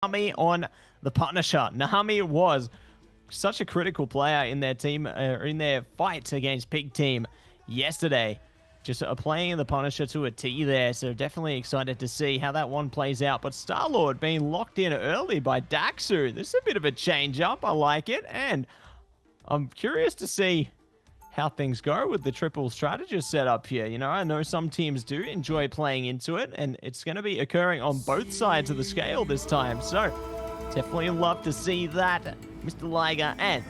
Nami on the Punisher. Nami was such a critical player in their team, in their fight against Pig Team yesterday. Just playing the Punisher to a T there, so definitely excited to see how that one plays out. But Star-Lord being locked in early by Daxu. This is a bit of a change-up. I like it, and I'm curious to see how things go with the triple strategist setup here. You know, I know some teams do enjoy playing into it, and it's going to be occurring on both sides of the scale this time. So, definitely love to see that, Mr. Liger, and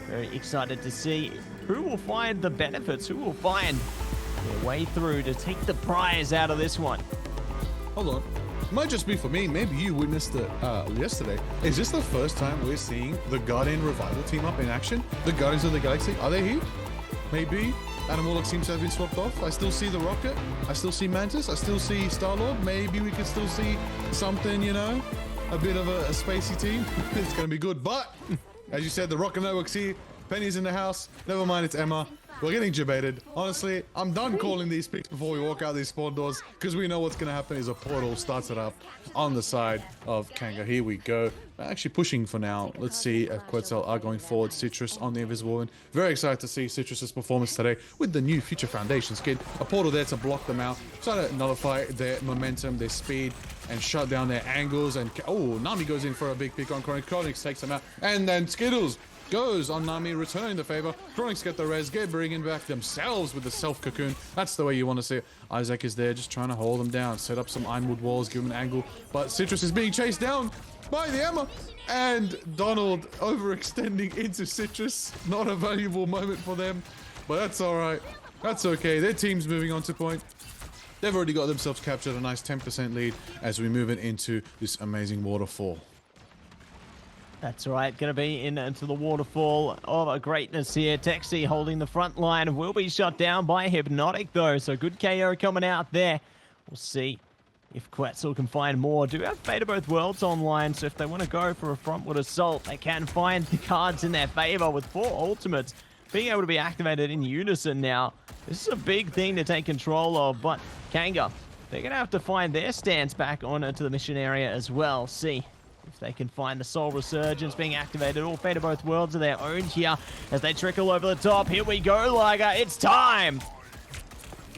very excited to see who will find the benefits, who will find their way through to take the prize out of this one. Hold on. Might just be for me. Maybe you witnessed it yesterday. Is this the first time we're seeing the Guardian Revival team up in action? The Guardians of the Galaxy, are they here? Maybe. Animorlock seems to have been swapped off. I still see the Rocket. I still see Mantis. I still see Star-Lord. Maybe we could still see something, you know, a bit of a spacey team. It's going to be good. But, as you said, the Rocket Network's here. Penny's in the house. Never mind, it's Emma. We're getting debated. Honestly, I'm done calling these picks before we walk out these spawn doors, because we know what's going to happen is a portal starts it up on the side of Kanga. Here we go. Actually pushing for now. Let's see if Quetzal are going forward. Citrus on the Invisible Woman. Very excited to see Citrus's performance today with the new Future Foundation skin. A portal there to block them out, trying to nullify their momentum, their speed, and shut down their angles. And oh, Nami goes in for a big pick on Chronix. Chronix takes him out, and then Skittles goes on Nami, returning the favor. Chronix get the res, get bringing back themselves with the self-cocoon. That's the way you want to see it. Isaac is there just trying to hold them down, set up some ironwood walls, give him an angle. But Citrus is being chased down by the Emma. And Donald overextending into Citrus. Not a valuable moment for them, but that's all right. That's okay. Their team's moving on to point. They've already got themselves captured a nice 10% lead as we move it into this amazing waterfall. That's right, going to be into the waterfall of greatness here. Texi holding the front line, will be shut down by Hypnotic though, so good KO coming out there. We'll see if Quetzal can find more. Do have Fate of Both Worlds online, so if they want to go for a frontward assault, they can find the cards in their favor with 4 ultimates being able to be activated in unison now. This is a big thing to take control of, but Kanga, they're going to have to find their stance back onto the mission area as well. See if they can find the Soul Resurgence being activated. All Fate of Both Worlds are their own here as they trickle over the top. Here we go, Liger. It's time.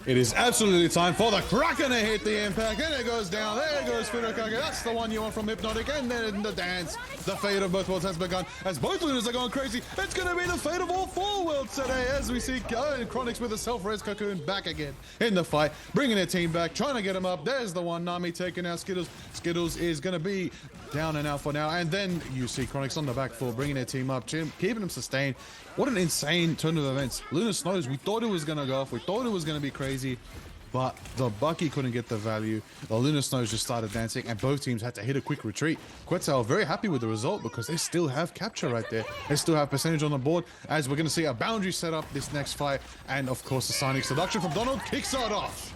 It is absolutely time for the Kraken to hit the impact. And it goes down. There goes Furikage. That's the one you want from Hypnotic. And then in the dance, the fate of both worlds has begun. As both leaders are going crazy, it's going to be the fate of all 4 worlds today. As we see Chronix with a self-res cocoon back again in the fight. Bringing their team back, trying to get him up. There's the one. Nami taking out Skittles. Skittles is going to be down and out for now. And then you see Chronix on the back foot, bringing their team up, keeping them sustained. What an insane turn of events. Lunar Snows, we thought it was going to go off. We thought it was going to be crazy. But the Bucky couldn't get the value. The Lunar Snows just started dancing, and both teams had to hit a quick retreat. Quetzal very happy with the result because they still have capture right there. They still have percentage on the board, as we're going to see a boundary set up this next fight. And of course, the Sonic Seduction from Donald kicks it off.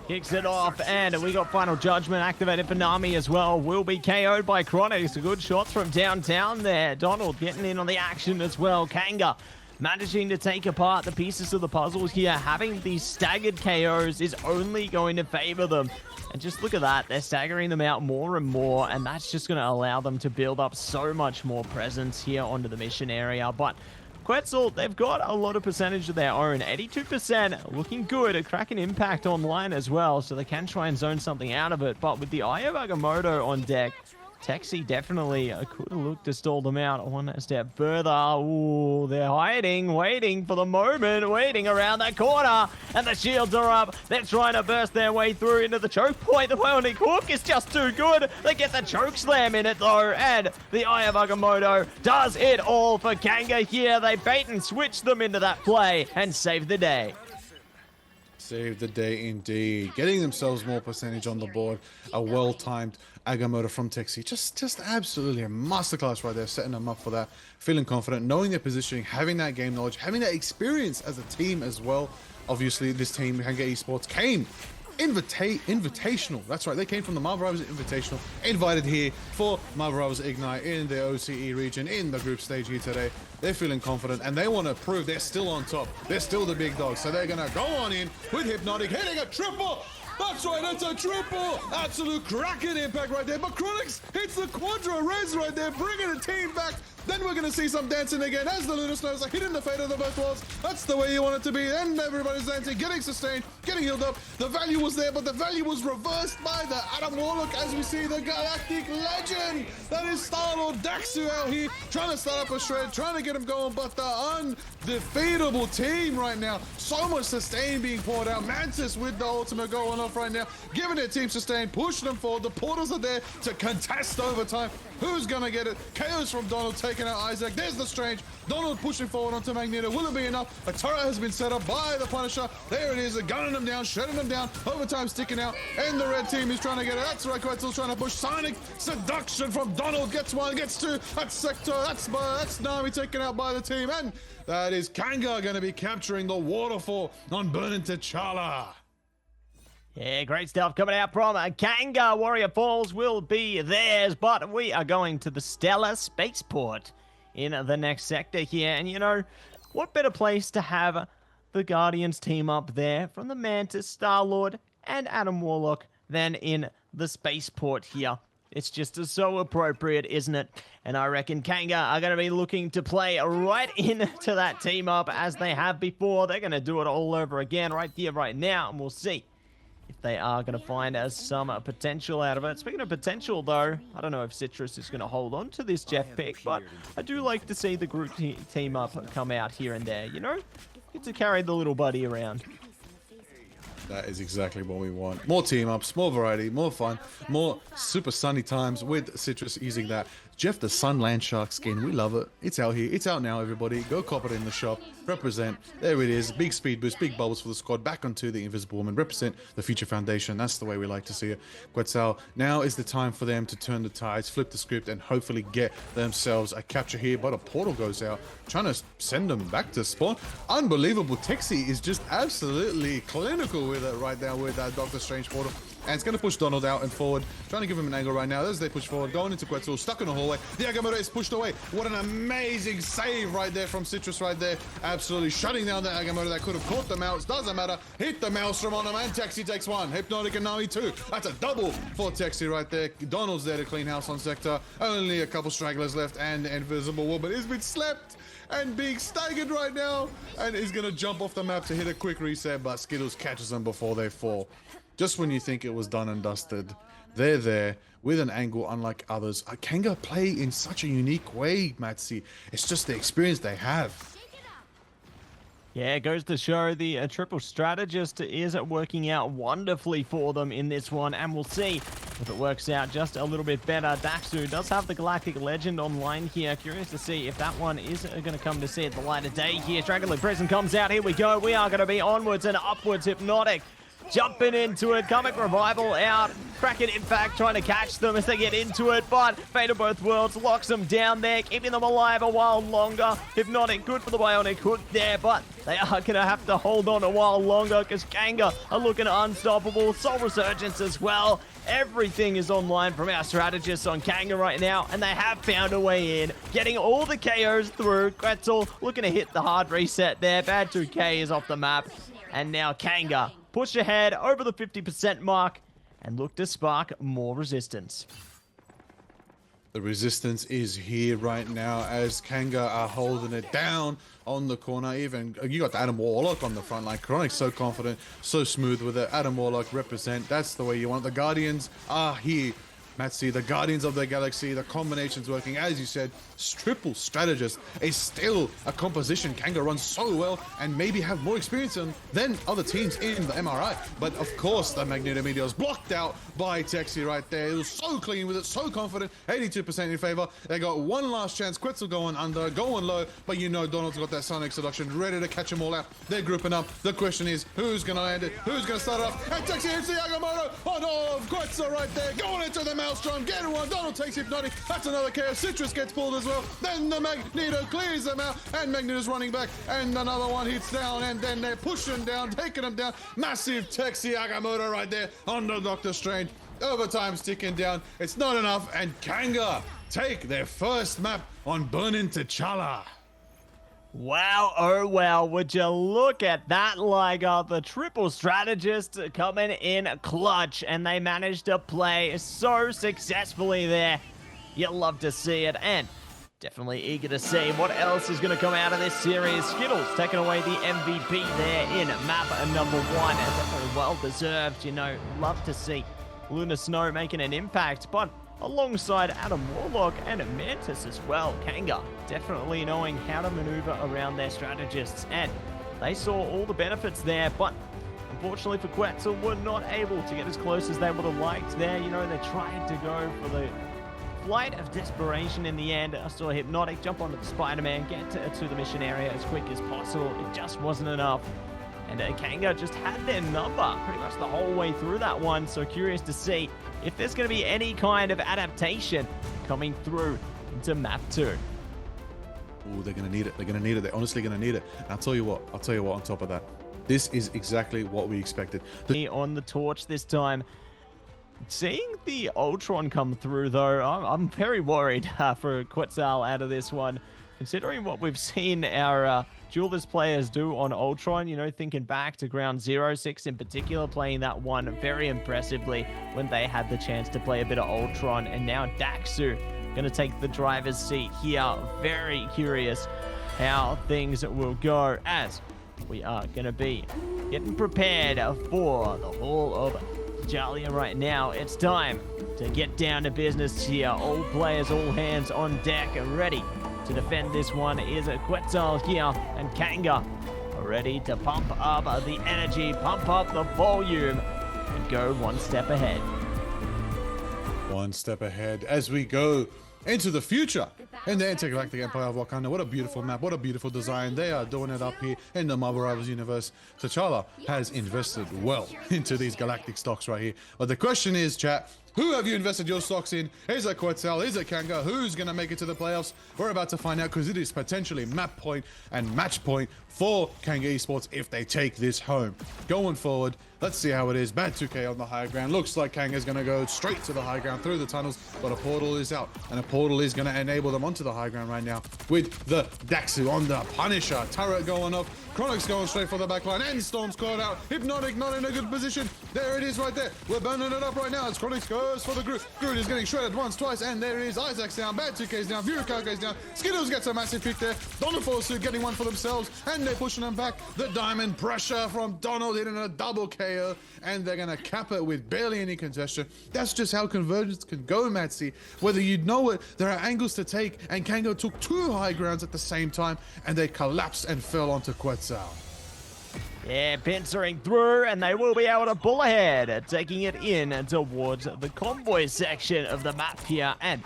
Kicks it off, and we got Final Judgment activated for Nami as well. Will be KO'd by Chronix. Good shots from downtown there. Donald getting in on the action as well. Kanga managing to take apart the pieces of the puzzles here. Having these staggered KOs is only going to favor them. And just look at that. They're staggering them out more and more, and that's just going to allow them to build up so much more presence here onto the mission area. But Quetzal, they've got a lot of percentage of their own. 82% looking good. A Kraken impact online as well, so they can try and zone something out of it. But with the Eye of Agamotto on deck, Texi definitely could look to stall them out one step further. Ooh, they're hiding, waiting for the moment, waiting around that corner. And the shields are up. They're trying to burst their way through into the choke point. The Bionic Hook is just too good. They get the choke slam in it though. And the Eye of Agamotto does it all for Kanga here. They bait and switch them into that play and save the day. Save the day indeed. Getting themselves more percentage on the board. A well-timed Agamotto from Texi. Just absolutely a masterclass right there, setting them up for that. Feeling confident, knowing their positioning, having that game knowledge, having that experience as a team as well. Obviously, this team, Kanga Esports, came invitational. That's right, they came from the Marvel Rivals Invitational, invited here for Marvel Rivals Ignite in the OCE region, in the group stage here today. They're feeling confident, and they want to prove they're still on top. They're still the big dogs, so they're going to go on in with Hypnotic, hitting a triple That's right, that's a triple. Absolute cracking impact right there. But Chronix hits the quadra res right there, bringing the team back. Then we're going to see some dancing again as the Lunar Snows are hitting the fate of the both walls. That's the way you want it to be. And everybody's dancing, getting sustained, getting healed up. The value was there, but the value was reversed by the Adam Warlock as we see the Galactic Legend. That is Star-Lord Daxu out here trying to start up a shred, trying to get him going, but the undefeatable team right now. So much sustain being poured out. Mantis with the ultimate going off right now, giving their team sustain, pushing them forward. The portals are there to contest overtime. Who's gonna get it? Chaos from Donald taking out Isaac. There's the Strange. Donald pushing forward onto Magneto. Will it be enough? A turret has been set up by the Punisher. There it is. They're gunning them down, shredding them down. Overtime sticking out. And the red team is trying to get it. That's right. Quetzal's trying to push. Sonic seduction from Donald. Gets one, gets two. That's Sector. That's Nami taken out by the team. And that is Kanga going to be capturing the waterfall on Burning T'Challa. Yeah, great stuff coming out from Kanga. Warrior Falls will be theirs, but we are going to the Stellar Spaceport in the next sector here. And you know, what better place to have the Guardians team up there from the Mantis, Star-Lord, and Adam Warlock than in the Spaceport here. It's just so appropriate, isn't it? And I reckon Kanga are going to be looking to play right into that team up as they have before. They're going to do it all over again right here, right now, and we'll see if they are going to find some potential out of it. Speaking of potential, though, I don't know if Citrus is going to hold on to this Jeff pick, but I do like to see the group team up come out here and there, you know? Get to carry the little buddy around. That is exactly what we want. More team ups, more variety, more fun, more super sunny times with Citrus using that Jeff the Sun Land Shark skin. We love it. It's out here. It's out now, everybody. Go cop it in the shop. Represent. There it is. Big speed boost, big bubbles for the squad. Back onto the Invisible Woman. Represent the Future Foundation. That's the way we like to see it. Quetzal, now is the time for them to turn the tides, flip the script, and hopefully get themselves a capture here. But a portal goes out, trying to send them back to spawn. Unbelievable. Texie is just absolutely clinical with it right now with that Doctor Strange portal. And it's going to push Donald out and forward, trying to give him an angle right now. As they push forward, going into Quetzal, stuck in the hallway. The Agamotto is pushed away. What an amazing save right there from Citrus right there. Absolutely shutting down the Agamotto that could have caught the mouse. Doesn't matter. Hit the Maelstrom on him, and Texie takes one. Hypnotic and Nami two. That's a double for Texie right there. Donald's there to clean house on Sector. Only a couple stragglers left, and Invisible Woman has been slept and being staggered right now, and is going to jump off the map to hit a quick reset, but Skittles catches them before they fall. Just when you think it was done and dusted, they're there with an angle unlike others. Kanga play in such a unique way, Matsy. It's just the experience they have. Yeah, it goes to show the triple strategist is working out wonderfully for them in this one, and we'll see if it works out just a little bit better. Daxu does have the Galactic Legend online here. Curious to see if that one is going to come to see the light of day here. Dragon Prison comes out. Here we go. We are going to be onwards and upwards. Hypnotic jumping into it. Comic Revival out. Kraken Impact trying to catch them as they get into it, but Fate of Both Worlds locks them down there, keeping them alive a while longer. Hypnotic, good for the Bionic hook there, but they are going to have to hold on a while longer because Kanga are looking unstoppable. Soul Resurgence as well. Everything is online from our strategists on Kanga right now, and they have found a way in, getting all the KOs through. Quetzal looking to hit the hard reset there. Bad 2K is off the map, and now Kanga push ahead over the 50% mark and look to spark more resistance. The resistance is here right now as Kanga are holding it down on the corner. Even you got the Adam Warlock on the front line. Chronic's so confident, so smooth with it. Adam Warlock represent. That's the way you want it. The Guardians are here. Matsy, the Guardians of the Galaxy, the combination's working. As you said, triple strategist is still a composition Kanga runs so well and maybe have more experience in than other teams in the MRI. But of course, the Magneto Meteor is blocked out by Texie right there. It was so clean with it, so confident, 82% in favor. They got one last chance. Quetzal going under, going low, but you know Donald's got that Sonic Seduction ready to catch them all out. They're grouping up. The question is, who's going to land it? Who's going to start it off? And Texie hits the Agamotto on off Quetzal right there, going into the Maelstrom, getting one. Donald takes Hypnotic. That's another KO. Citrus gets pulled as well. Then the Magneto clears them out, and Magneto's running back, and another one hits down, and then they're pushing down, taking them down. Massive Texie Agamotto right there on the Doctor Strange. Overtime's ticking down. It's not enough, and Kanga take their first map on Burning T'Challa. Wow, oh wow, would you look at that, Liger? The triple strategist coming in clutch, and they managed to play so successfully there. You love to see it, and definitely eager to see what else is going to come out of this series. Skittles taking away the MVP there in map number 1, and definitely well deserved. You know, love to see Lunar Snow making an impact, but alongside Adam Warlock and Mantis as well. Kanga definitely knowing how to maneuver around their strategists, and they saw all the benefits there, but unfortunately for Quetzal, were not able to get as close as they would have liked there. You know, they tried to go for the flight of desperation in the end. I saw Hypnotic jump onto the Spider-Man, get to the mission area as quick as possible. It just wasn't enough. And Kanga just had their number pretty much the whole way through that one. So curious to see if there's going to be any kind of adaptation coming through into map 2. Oh, they're going to need it. They're going to need it. They're honestly going to need it. And I'll tell you what on top of that. This is exactly what we expected. On the torch this time. Seeing the Ultron come through, though, I'm very worried for Quetzal out of this one. Considering what we've seen our Duelist players do on Ultron, you know, thinking back to Ground Zero, 6 in particular, playing that one very impressively when they had the chance to play a bit of Ultron. And now Daxu going to take the driver's seat here. Very curious how things will go as we are going to be getting prepared for the Hall of Jalia right now. It's time to get down to business here. All players, all hands on deck, are ready to defend this one. Is a Quetzal here, and Kanga are ready to pump up the energy, pump up the volume, and go one step ahead. One step ahead as we go into the future in the intergalactic empire of Wakanda. What a beautiful map, what a beautiful design. They are doing it up here in the Marvel Rivals universe. T'Challa has invested well into these galactic stocks right here. But the question is, chat, who have you invested your stocks in? Is it Quetzal? Is it Kanga? Who's going to make it to the playoffs? We're about to find out, because it is potentially map point and match point for Kanga Esports if they take this home. Going forward, let's see how it is. Bad 2K on the high ground. Looks like Kanga's going to go straight to the high ground through the tunnels, but a portal is out, and a portal is going to enable them onto the high ground right now with the Daxu on the Punisher. Turret going off. Chronic's going straight for the backline, and Storm's caught out. Hypnotic not in a good position. There it is right there. We're burning it up right now as Chronix goes for the Groot. Groot is getting shredded once, twice, and there it is. Isaac's down. Bad 2K's down. Vurikaga's down. Skittles gets a massive pick there. Donald Forsuit getting one for themselves, and they're pushing them back. The diamond pressure from Donald hitting a double KO, and they're going to cap it with barely any congestion. That's just how convergence can go, Matsy. Whether you know it, there are angles to take, and Kanga took 2 high grounds at the same time, and they collapsed and fell onto Quetzal. Yeah, pincering through, and they will be able to pull ahead, taking it in towards the convoy section of the map here, and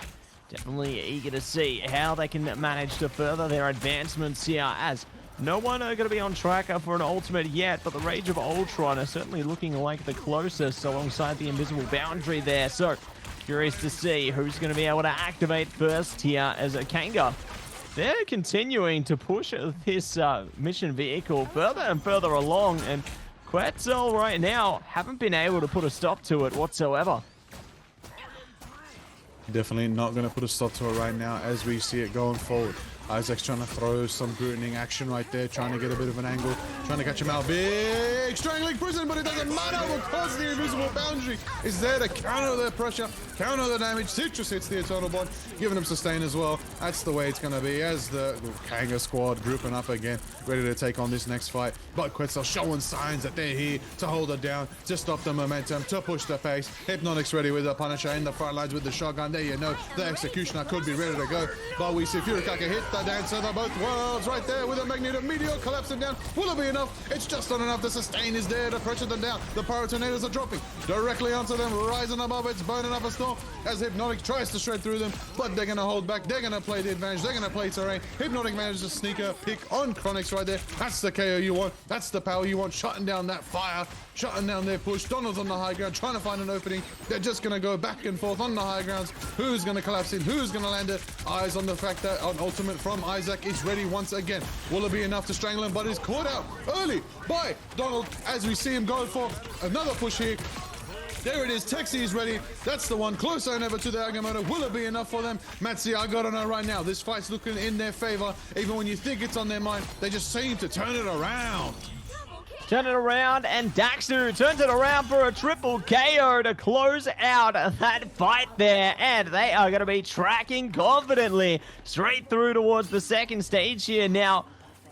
definitely eager to see how they can manage to further their advancements here, as no one are going to be on track for an ultimate yet, but the Rage of Ultron are certainly looking like the closest alongside the invisible boundary there. So curious to see who's going to be able to activate first here as a Kanga. They're continuing to push this mission vehicle further and further along, and Quetzal right now haven't been able to put a stop to it whatsoever. Definitely not going to put a stop to it right now as we see it going forward. Isaac's trying to throw some Grootening action right there, trying to get a bit of an angle, trying to catch him out. Big strangling prison, but it doesn't matter because the invisible boundary is there to counter the pressure, counter the damage. Citrus hits the Eternal Bond, giving him sustain as well. That's the way it's going to be as the Kanga squad grouping up again, ready to take on this next fight. But Quetzal showing signs that they're here to hold it down, to stop the momentum, to push the pace. Hypnotic's ready with the Punisher in the front lines with the shotgun. There you know, the Executioner could be ready to go. But we see Furikaka hit the dancer of both worlds right there with a Magneto Meteor collapsing down. Will it be enough? It's just not enough. The sustain is there to pressure them down. The Pyro Tornadoes are dropping directly onto them, rising above. It's burning up a storm as Hypnotic tries to shred through them, but they're going to hold back. They're going to play the advantage. They're going to play terrain. Hypnotic manages to sneak a pick on Chronix right there. That's the KO you want. That's the power you want. Shutting down that fire, shutting down their push. Donald's on the high ground, trying to find an opening. They're just going to go back and forth on the high grounds. Who's going to collapse in? Who's going to land it? Eyes on the fact that an ultimate from Isaac is ready once again. Will it be enough to strangle him? But is caught out early by Donald as we see him go for another push here. There it is. Texi is ready. That's the one. Closer than ever to the Agamotto. Will it be enough for them? Matsi, I gotta know right now. This fight's looking in their favor. Even when you think it's on their mind, they just seem to turn it around. Turn it around, and Daxu turns it around for a triple KO to close out that fight there. And they are going to be tracking confidently straight through towards the second stage here now.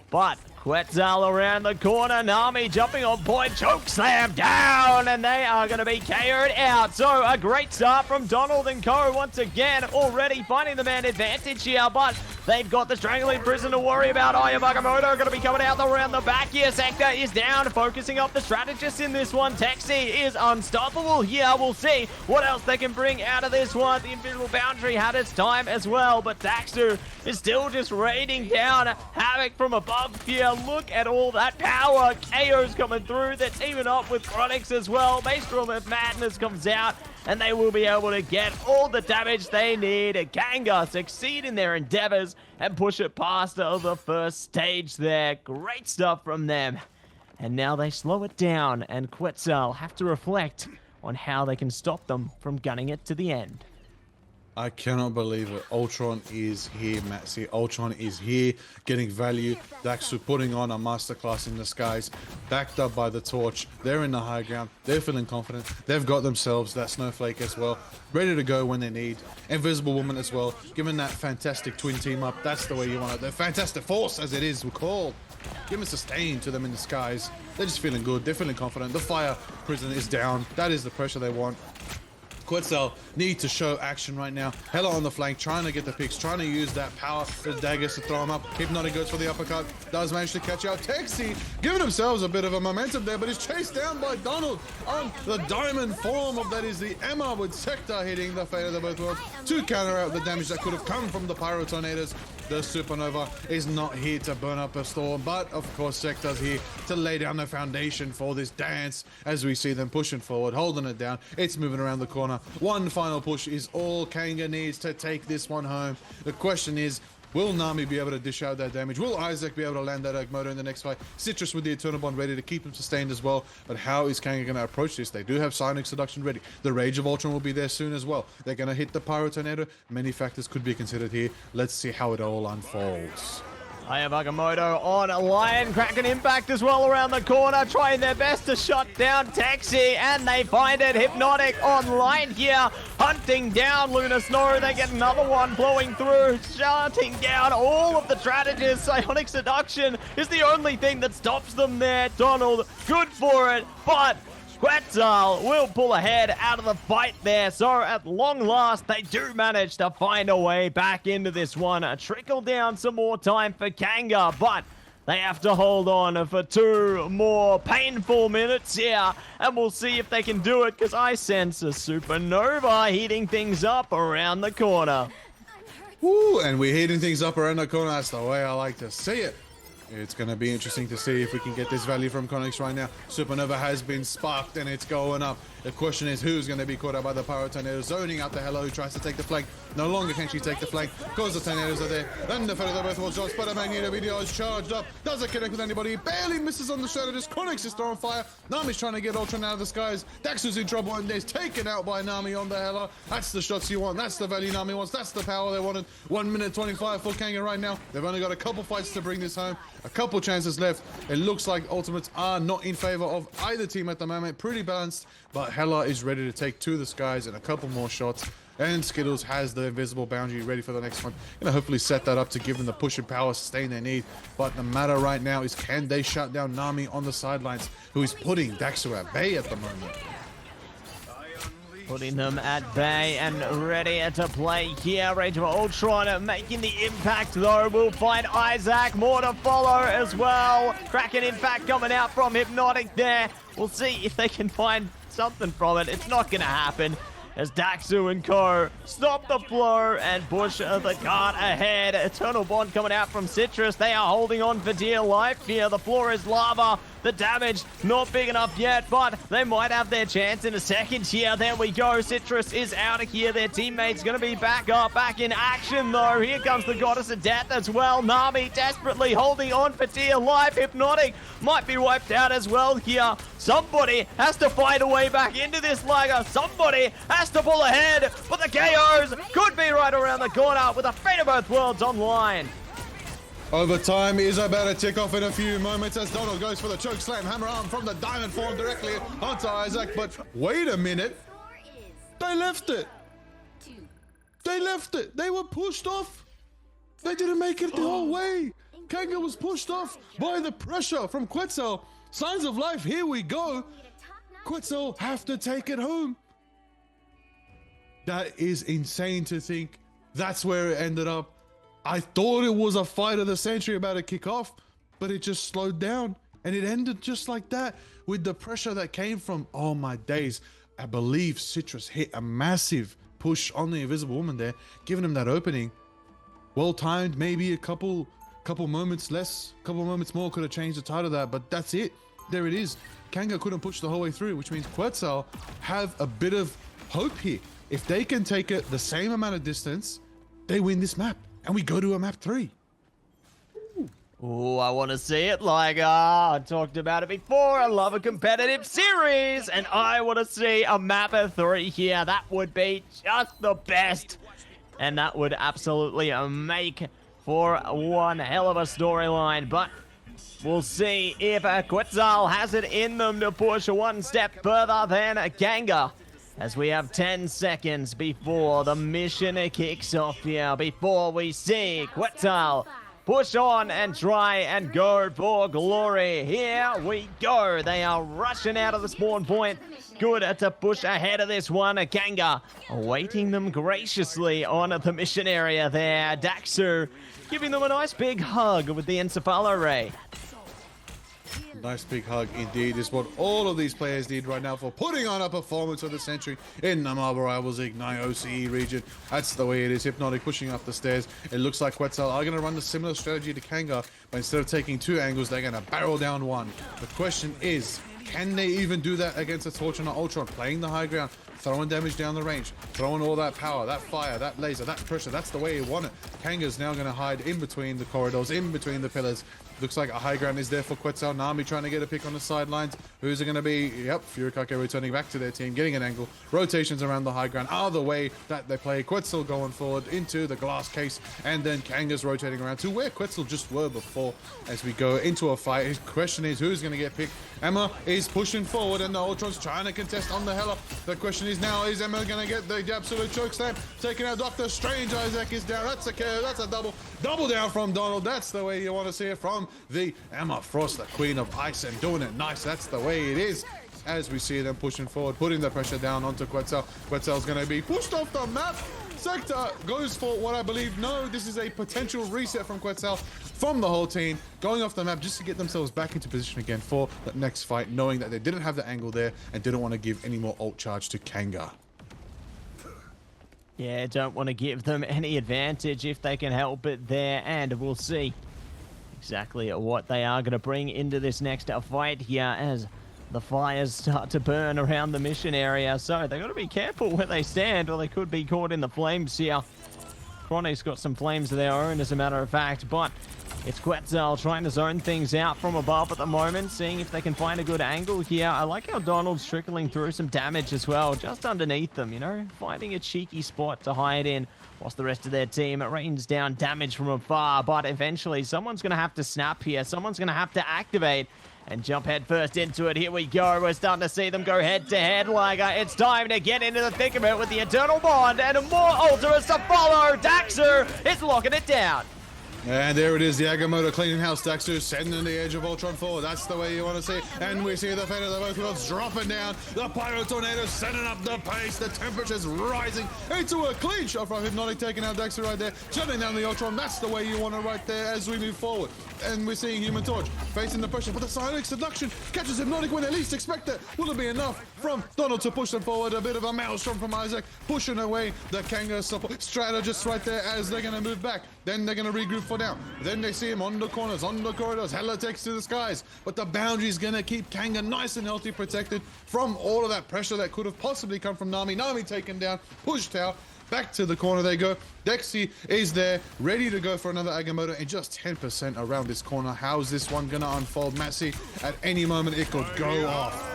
But Quetzal around the corner, Nami jumping on point, choke slam down, and they are going to be KO'd out. So a great start from Donald and Co. once again, already finding the man advantage here, but they've got the strangling prison to worry about. Bagamoto going to be coming out around the back here. Sector is down, focusing up the strategist in this one. Texi is unstoppable here. We'll see what else they can bring out of this one. The invisible boundary had its time as well, but Daxu is still just raining down havoc from above here. Look at all that power. KO's coming through. They're teaming up with Chronix as well. Maelstrom of Madness comes out, and they will be able to get all the damage they need. Kanga succeed in their endeavors and push it past the first stage there. Great stuff from them. And now they slow it down, and Quetzal have to reflect on how they can stop them from gunning it to the end. I cannot believe it. Ultron is here, Matsi. Ultron is here, getting value. Daxu putting on a masterclass in the skies, backed up by the torch. They're in the high ground. They're feeling confident. They've got themselves that snowflake as well, ready to go when they need. Invisible Woman as well, given that fantastic twin team up. That's the way you want it. The Fantastic Force, as it is called. Give a sustain to them in the skies. They're just feeling good. They're feeling confident. The fire prison is down. That is the pressure they want. Quetzal need to show action right now. Hella on the flank, trying to get the picks, trying to use that power, the daggers to throw him up. Hypnotic goes for the uppercut, does manage to catch out. Texi giving themselves a bit of a momentum there, but is chased down by Donald on the diamond form of that is the Emma, with Sector hitting the fate of the both worlds to counter out the damage that could have come from the Pyro Tornadoes. The Supernova is not here to burn up a storm, but of course Sector's here to lay down the foundation for this dance as we see them pushing forward, holding it down. It's moving around the corner. One final push is all Kanga needs to take this one home. The question is, will Nami be able to dish out that damage? Will Isaac be able to land that Agmoto in the next fight? Citrus with the Eternal Bond ready to keep him sustained as well. But how is Kanga going to approach this? They do have Psionic Seduction ready. The Rage of Ultron will be there soon as well. They're going to hit the Pyro Tornado. Many factors could be considered here. Let's see how it all unfolds. Bagamoto on a Lion, cracking impact as well around the corner, trying their best to shut down Texi, and they find it. Hypnotic online here, hunting down Lunar Snow. They get another one blowing through, shutting down all of the strategists. Psionic Seduction is the only thing that stops them there. Donald, good for it, but Quetzal will pull ahead out of the fight there. So at long last, they do manage to find a way back into this one. Trickle down some more time for Kanga, but they have to hold on for 2 more painful minutes here. And we'll see if they can do it, because I sense a Supernova heating things up around the corner. Woo, and we're heating things up around the corner. That's the way I like to see it. It's going to be interesting to see if we can get this value from Chronix right now. Supernova has been sparked and it's going up. The question is who's going to be caught out by the Pyro Tornado, zoning out the Hello, who tries to take the flank. No longer can she take the flank because the Tornadoes are there. Then the fellow both was shots, but a Magneto video is charged up. Doesn't connect with anybody. Barely misses on the strategist. Chronix is throwing fire. Nami's trying to get Ultron out of the skies. Daxu's in trouble and is taken out by Nami on the Hello. That's the shots you want. That's the value Nami wants. That's the power they wanted. 1 minute 25 for Kanga right now. They've only got a couple fights to bring this home. A couple chances left. It looks like ultimates are not in favor of either team at the moment. Pretty balanced, but Hela is ready to take to the skies and a couple more shots. And Skittles has the invisible boundary ready for the next one. Gonna hopefully set that up to give them the push and power sustain they need. But the matter right now is, can they shut down Nami on the sidelines, who is putting Daxu at bay at the moment? Putting them at bay and ready to play here. Rage of Ultron making the impact though. We'll find Isaac. More to follow as well. Kraken impact coming out from Hypnotic there. We'll see if they can find something from it. It's not going to happen, as Daxu and Co. stop the flow and push the cart ahead. Eternal Bond coming out from Citrus. They are holding on for dear life here. The floor is lava, The damage not big enough yet, but they might have their chance in a second here. There we go. Citrus is out of here. Their teammate's going to be back in action, though. Here comes the Goddess of Death as well. Nami desperately holding on for dear life. Hypnotic might be wiped out as well here. Somebody has to fight a way back into this Liger. Somebody has to pull ahead, but the KOs could be right around the corner with a Fate of Both Worlds online. Overtime is about to tick off in a few moments as Donald goes for the choke slam hammer arm from the diamond form directly onto Isaac. But wait a minute, they left it. They left it. They were pushed off. They didn't make it the whole way. Kanga was pushed off by the pressure from Quetzal. Signs of life, here we go. Quetzal have to take it home. That is insane to think. That's where it ended up. I thought it was a fight of the century about to kick off, but it just slowed down and it ended just like that with the pressure that came from, oh my days. I believe Citrus hit a massive push on the Invisible Woman there, giving him that opening. Well timed, maybe a couple moments less, couple moments more could have changed the tide of that, but that's it. There it is. Kanga couldn't push the whole way through, which means Quetzal have a bit of hope here. If they can take it the same amount of distance, they win this map. And we go to a map 3. Oh, I want to see it, Liger. I talked about it before. I love a competitive series. And I want to see a map of 3 here. That would be just the best. And that would absolutely make for one hell of a storyline. But we'll see if Quetzal has it in them to push one step further than Kanga. As we have 10 seconds before the mission kicks off here, before we see Quetzal push on and try and go for glory. Here we go. They are rushing out of the spawn point. Good to push ahead of this one. Kanga awaiting them graciously on the mission area there. Daxu giving them a nice big hug with the Encephalo Ray. Nice big hug indeed is what all of these players need right now for putting on a performance of the century in the Marvel Rivals Ignite OCE region. That's the way it is. Hypnotic pushing up the stairs. It looks like Quetzal are going to run the similar strategy to Kanga, but instead of taking 2 angles, they're going to barrel down 1. The question is, can they even do that against a Torch and an Ultron? Playing the high ground, throwing damage down the range, throwing all that power, that fire, that laser, that pressure. That's the way you want it. Kanga's now going to hide in between the corridors, in between the pillars. Looks like a high ground is there for Quetzal. Nami trying to get a pick on the sidelines. Who's it going to be? Yep, Furikake returning back to their team, getting an angle. Rotations around the high ground are the way that they play. Quetzal going forward into the glass case, and then Kanga's rotating around to where Quetzal just were before as we go into a fight. His question is, who's going to get picked? Emma is pushing forward, and the Ultron's trying to contest on the Hela. The question is now, is Emma going to get the absolute choke slam? Taking out Doctor Strange. Isaac is down. That's a KO. That's a double down from Donald. That's the way you want to see it from the Emma Frost, the Queen of Ice, and doing it nice. That's the way it is. As we see them pushing forward, putting the pressure down onto Quetzal. Quetzal's going to be pushed off the map. Sector goes for what I believe. No, this is a potential reset from Quetzal, from the whole team, going off the map just to get themselves back into position again for the next fight, knowing that they didn't have the angle there and didn't want to give any more ult charge to Kanga. Yeah, don't want to give them any advantage if they can help it there, and we'll see exactly what they are going to bring into this next fight here as the fires start to burn around the mission area. So they've got to be careful where they stand, or they could be caught in the flames here. Chroni's got some flames of their own, as a matter of fact, but it's Quetzal trying to zone things out from above at the moment, seeing if they can find a good angle here. I like how Donald's trickling through some damage as well, just underneath them, you know, finding a cheeky spot to hide in, whilst the rest of their team rains down damage from afar. But eventually, someone's going to have to snap here. Someone's going to have to activate and jump head first into it. Here we go. We're starting to see them go head to head. Liger, it's time to get into the thick of it with the Eternal Bond and more ultimates to follow. Daxu is locking it down. And there it is, the Agamotto cleaning house. Daxu sending the edge of Ultron forward. That's the way you want to see it. And we see the fate of the both worlds dropping down. The Pyro Tornado sending up the pace. The temperature's rising into a clean shot from Hypnotic, taking out Daxu right there, shutting down the Ultron. That's the way you want it right there as we move forward. And we're seeing Human Torch facing the pressure, but the Psionic Seduction catches Hypnotic when they least expect it. Will it be enough from Donald to push them forward? A bit of a maelstrom from Isaac, pushing away the Kanga support strategists right there as they're going to move back. Then they're going to regroup for for now. Then they see him on the corners, on the corridors, hella takes to the skies. But the boundary's gonna keep Kanga nice and healthy, protected from all of that pressure that could have possibly come from Nami. Nami taken down, pushed out. Back to the corner they go. Dexy is there, ready to go for another Agamotto, and just 10% around this corner. How's this one gonna unfold? Massey, at any moment it could go off.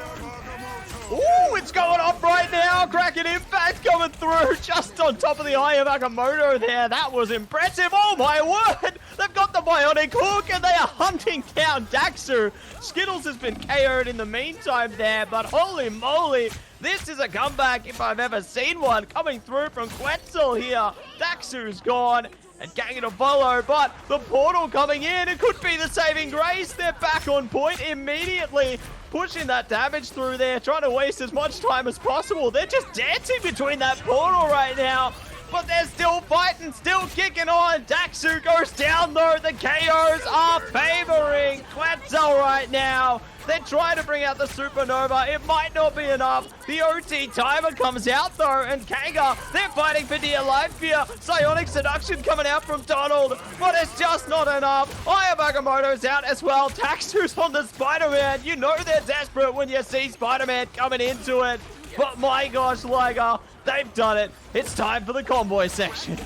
Ooh, it's going off right now. Cracking impact coming through just on top of the eye of Agamotto there. That was impressive. Oh my word. They've got the bionic hook and they are hunting down Daxu. Skittles has been KO'd in the meantime there, but holy moly. This is a comeback if I've ever seen one, coming through from Quetzal here. Daxu's gone and Kanga to follow, but the portal coming in, it could be the saving grace. They're back on point immediately, pushing that damage through there, trying to waste as much time as possible. They're just dancing between that portal right now, but they're still fighting, still kicking on. Daxu goes down though. The KOs are favoring Quetzal right now. They're trying to bring out the Supernova. It might not be enough. The OT timer comes out though, and Kanga, they're fighting for dear life here. Psionic Seduction coming out from Donald, but it's just not enough. Eye of Agamotto's out as well. Daxu's on the Spider-Man. You know they're desperate when you see Spider-Man coming into it. But my gosh, Liger, they've done it. It's time for the convoy section.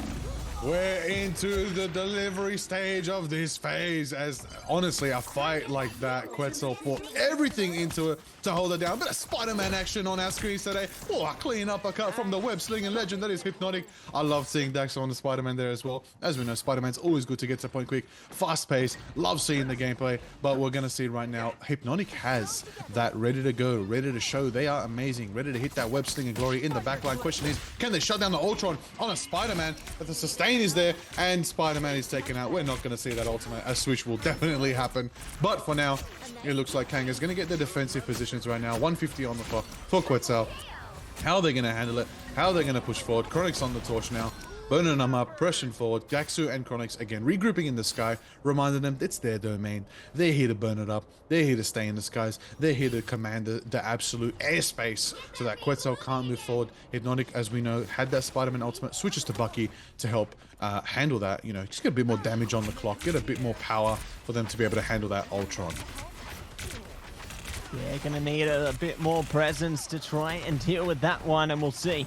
We're into the delivery stage of this phase, as honestly a fight like that, Quetzal put everything into it to hold it down. Bit of Spider-Man action on our screens today. Oh, a clean uppercut from the web-slinging legend that is Hypnotic. I love seeing Dax on the Spider-Man there as well. As we know, Spider-Man's always good to get to point quick, fast pace, love seeing the gameplay, but we're gonna see right now, Hypnotic has that ready to go, ready to show they are amazing, ready to hit that web-slinging glory in the backline. Question is, can they shut down the Ultron on a Spider-Man? But the sustain is there and Spider-Man is taken out. We're not going to see that ultimate. A switch will definitely happen, but for now it looks like Kanga's going to get the defensive positions right now. 150 on the clock for Quetzal. How are they going to handle it? How are they going to push forward? Chronic's on the torch now, burning them up, pressing forward. Daxu and Chronix again regrouping in the sky, reminding them it's their domain. They're here to burn it up. They're here to stay in the skies. They're here to command the absolute airspace so that Quetzal can't move forward. Hypnotic, as we know, had that Spider-Man ultimate, switches to Bucky to help handle that. You know, just get a bit more damage on the clock, get a bit more power for them to be able to handle that Ultron. Yeah, gonna need a bit more presence to try and deal with that one, and we'll see.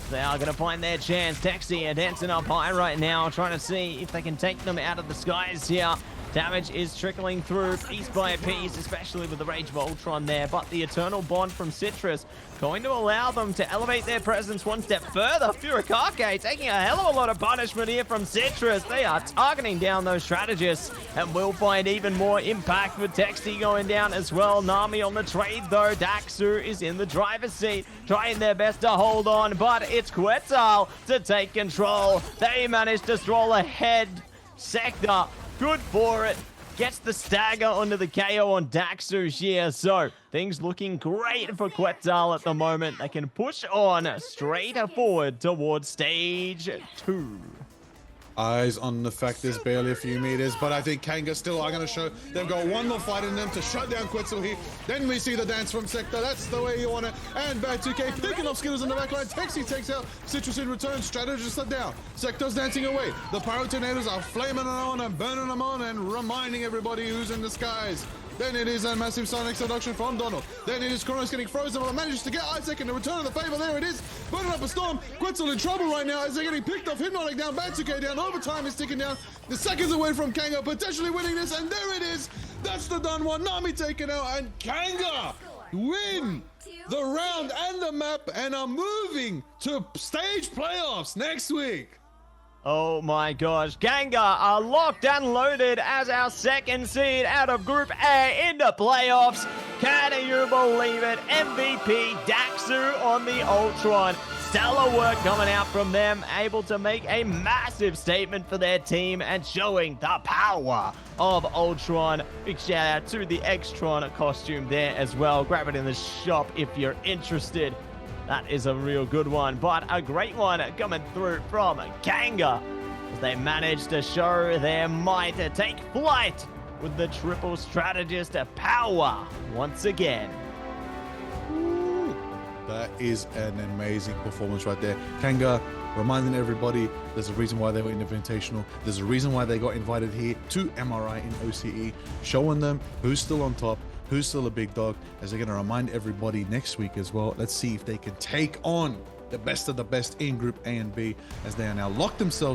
They are going to find their chance. Dexy are dancing up high right now, trying to see if they can take them out of the skies here. Damage is trickling through piece by piece, especially with the Rage of Ultron there. But the Eternal Bond from Citrus going to allow them to elevate their presence one step further. Furikake taking a hell of a lot of punishment here from Citrus. They are targeting down those strategists and will find even more impact with Dexy going down as well. Nami on the trade though. Daxu is in the driver's seat, trying their best to hold on, but it's Quetzal to take control. They managed to stroll ahead. Sector, good for it. Gets the stagger onto the KO on Daxu here. So things looking great for Quetzal at the moment. They can push on straight forward towards stage 2. Eyes on the fact there's barely a few meters, but I think Kanga still are going to show they've got one more fight in them to shut down Quetzal here. Then we see the dance from Sector. That's the way you want it. And back 2K picking up Skittles in the backline. Texi takes out Citrus in return. Strategists are down. Sector's dancing away. The Pyro Tornadoes are flaming on and burning them on and reminding everybody who's in the skies. Then it is a massive Sonic Seduction from Donald. Then it is Kronos getting frozen, but manages to get Isaac in the return of the favor. There it is. Burning up a storm. Quetzal in trouble right now as they're getting picked off. Hypnotic down, Batsuke down. Overtime is ticking down. The seconds away from Kanga potentially winning this, and there it is. That's the done one. Nami taken out, and Kanga win the round and the map and are moving to stage playoffs next week. Oh my gosh, Kanga are locked and loaded as our second seed out of Group A into playoffs. Can you believe it? MVP Daxu on the Ultron. Stellar work coming out from them, able to make a massive statement for their team and showing the power of Ultron. Big shout out to the X-Tron costume there as well. Grab it in the shop if you're interested. That is a real good one, but a great one coming through from Kanga as they managed to show their might to take flight with the triple strategist power once again. Ooh. That is an amazing performance right there. Kanga reminding everybody there's a reason why they were in the Invitational. There's a reason why they got invited here to MRI in OCE, showing them who's still on top, who's still a big dog, as they're going to remind everybody next week as well. Let's see if they can take on the best of the best in Group A and B, as they are now locked themselves